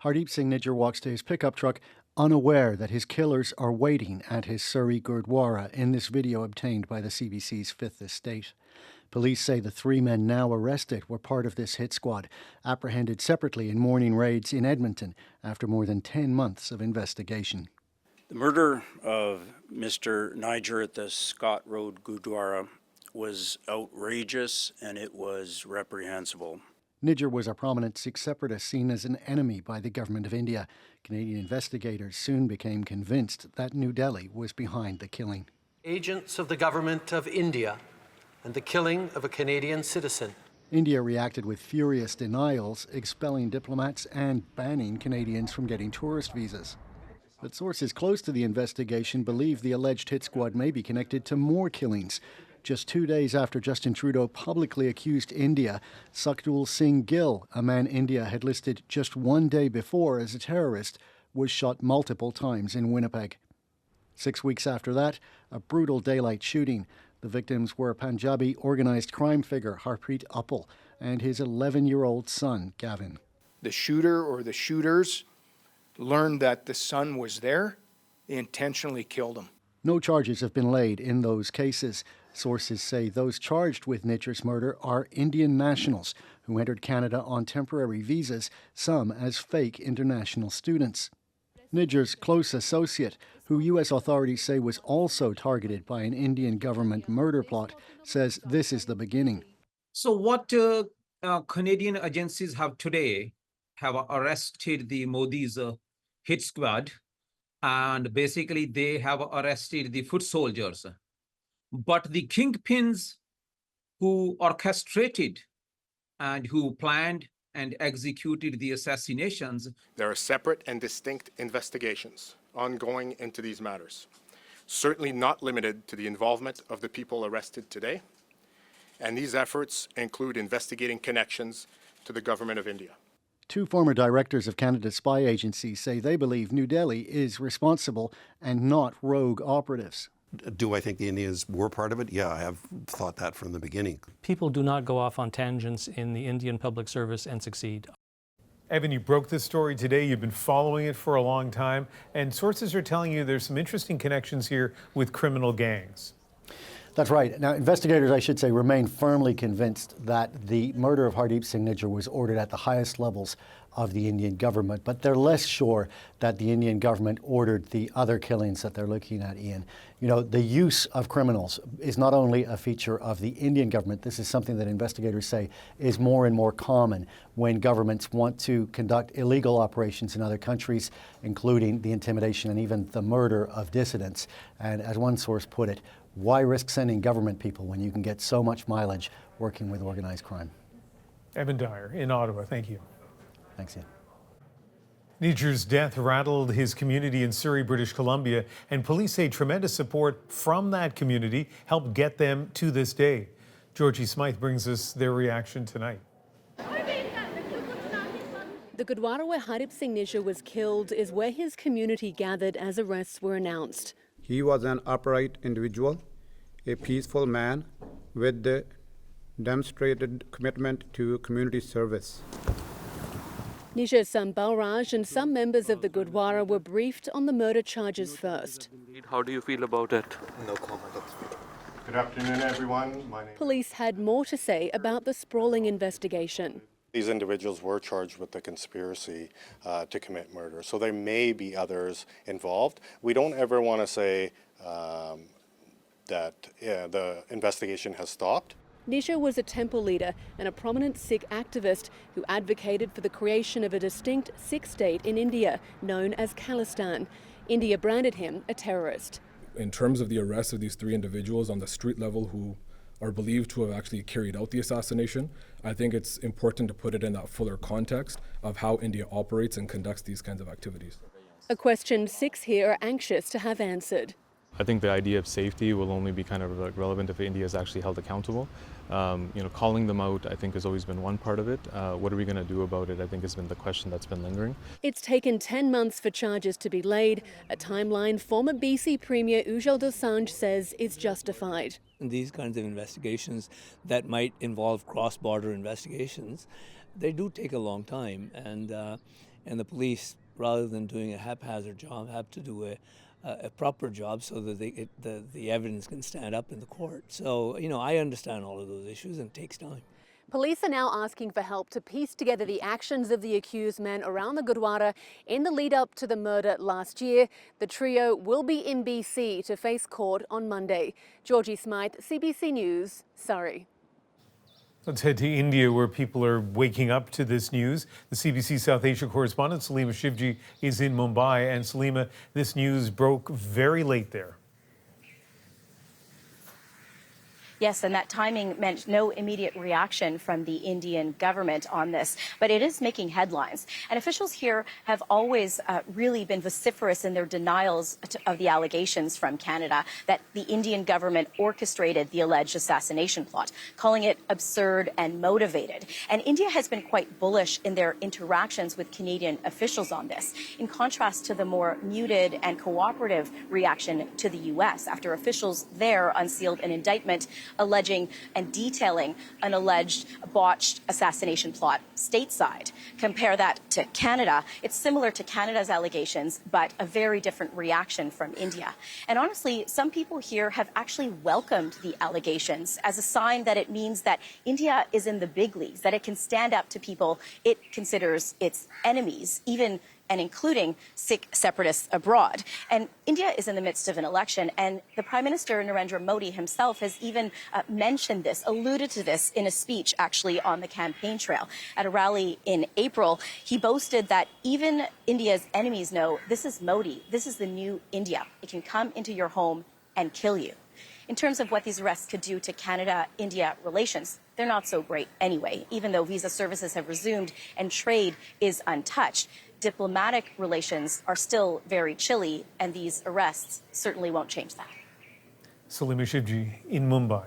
Hardeep Singh Nijjar walks to his pickup truck, unaware that his killers are waiting at his Surrey Gurdwara in this video obtained by the CBC's Fifth Estate. Police say the three men now arrested were part of this hit squad, apprehended separately in morning raids in Edmonton after more than 10 months of investigation. The murder of Mr. Nijjar at the Scott Road Gurdwara was outrageous and it was reprehensible. Nijjar was a prominent Sikh separatist seen as an enemy by the government of India. Canadian investigators soon became convinced that New Delhi was behind the killing. Agents of the government of India and the killing of a Canadian citizen. India reacted with furious denials, expelling diplomats and banning Canadians from getting tourist visas. But sources close to the investigation believe the alleged hit squad may be connected to more killings. Just 2 days after Justin Trudeau publicly accused India, Sukhdev Singh Gill, a man India had listed just 1 day before as a terrorist, was shot multiple times in Winnipeg. 6 weeks after that, a brutal daylight shooting. The victims were Punjabi organised crime figure Harpreet Uppal and his 11-year-old son, Gavin. The shooter or the shooters learned that the son was there. They intentionally killed him. No charges have been laid in those cases. Sources say those charged with Nijjar's murder are Indian nationals who entered Canada on temporary visas, some as fake international students. Nijjar's close associate, who U.S. authorities say was also targeted by an Indian government murder plot, says this is the beginning. So what Canadian agencies have today have arrested the Modi's hit squad, and basically they have arrested the foot soldiers. But the kingpins who orchestrated and who planned and executed the assassinations. There are separate and distinct investigations ongoing into these matters, certainly not limited to the involvement of the people arrested today. And these efforts include investigating connections to the government of India. Two former directors of Canada's spy agencies say they believe New Delhi is responsible and not rogue operatives. Do I think the Indians were part of it? Yeah, I have thought that from the beginning. People do not go off on tangents in the Indian public service and succeed. Evan, you broke this story today. You've been following it for a long time, and sources are telling you there's some interesting connections here with criminal gangs. That's right. Now, investigators, I should say, remain firmly convinced that the murder of Hardeep Singh Nijjar was ordered at the highest levels of the Indian government, but they're less sure that the Indian government ordered the other killings that they're looking at, Ian. You know, the use of criminals is not only a feature of the Indian government. This is something that investigators say is more and more common when governments want to conduct illegal operations in other countries, including the intimidation and even the murder of dissidents. And as one source put it, why risk sending government people when you can get so much mileage working with organized crime? Evan Dyer in Ottawa, thank you. Thanks, Ian. Nijjar's death rattled his community in Surrey, British Columbia, and police say tremendous support from that community helped get them to this day. Georgie Smythe brings us their reaction tonight. The Gurdwara where Hardeep Singh Nijjar was killed is where his community gathered as arrests were announced. He was an upright individual, a peaceful man with a demonstrated commitment to community service. Nijjar's son Balraj and some members of the Gurdwara were briefed on the murder charges first. How do you feel about it? No comment. Good afternoon, everyone. Police had more to say about the sprawling investigation. These individuals were charged with the conspiracy to commit murder, so there may be others involved. We don't ever want to say that the investigation has stopped. Nijjar was a temple leader and a prominent Sikh activist who advocated for the creation of a distinct Sikh state in India, known as Khalistan. India branded him a terrorist. In terms of the arrest of these three individuals on the street level who are believed to have actually carried out the assassination, I think it's important to put it in that fuller context of how India operates and conducts these kinds of activities. A question Sikhs here are anxious to have answered. I think the idea of safety will only be kind of relevant if India is actually held accountable. Calling them out, I think, has always been one part of it. What are we going to do about it, I think, has been the question that's been lingering. It's taken 10 months for charges to be laid, a timeline former BC Premier Ujjal Dosanjh says is justified. These kinds of investigations that might involve cross-border investigations, they do take a long time, and And the police, rather than doing a haphazard job, have to do a proper job so that the evidence can stand up in the court. So, I understand all of those issues, and it takes time. Police are now asking for help to piece together the actions of the accused men around the Gurdwara in the lead up to the murder last year. The trio will be in BC to face court on Monday. Georgie Smythe, CBC News, Surrey. Let's head to India, where people are waking up to this news. The CBC South Asia correspondent Salima Shivji is in Mumbai. And Salima, this news broke very late there. Yes, and that timing meant no immediate reaction from the Indian government on this, but it is making headlines. And officials here have always really been vociferous in their denials of the allegations from Canada that the Indian government orchestrated the alleged assassination plot, calling it absurd and motivated. And India has been quite bullish in their interactions with Canadian officials on this, in contrast to the more muted and cooperative reaction to the U.S. after officials there unsealed an indictment alleging and detailing an alleged botched assassination plot stateside. Compare that to Canada. It's similar to Canada's allegations, but a very different reaction from India. And honestly, some people here have actually welcomed the allegations as a sign that it means that India is in the big leagues, that it can stand up to people it considers its enemies, even and including Sikh separatists abroad. And India is in the midst of an election, and the Prime Minister, Narendra Modi himself, has even mentioned this, alluded to this in a speech actually on the campaign trail. At a rally in April, he boasted that even India's enemies know this is Modi, this is the new India. It can come into your home and kill you. In terms of what these arrests could do to Canada-India relations, they're not so great anyway, even though visa services have resumed and trade is untouched. Diplomatic relations are still very chilly, and these arrests certainly won't change that. Salima Shivji in Mumbai.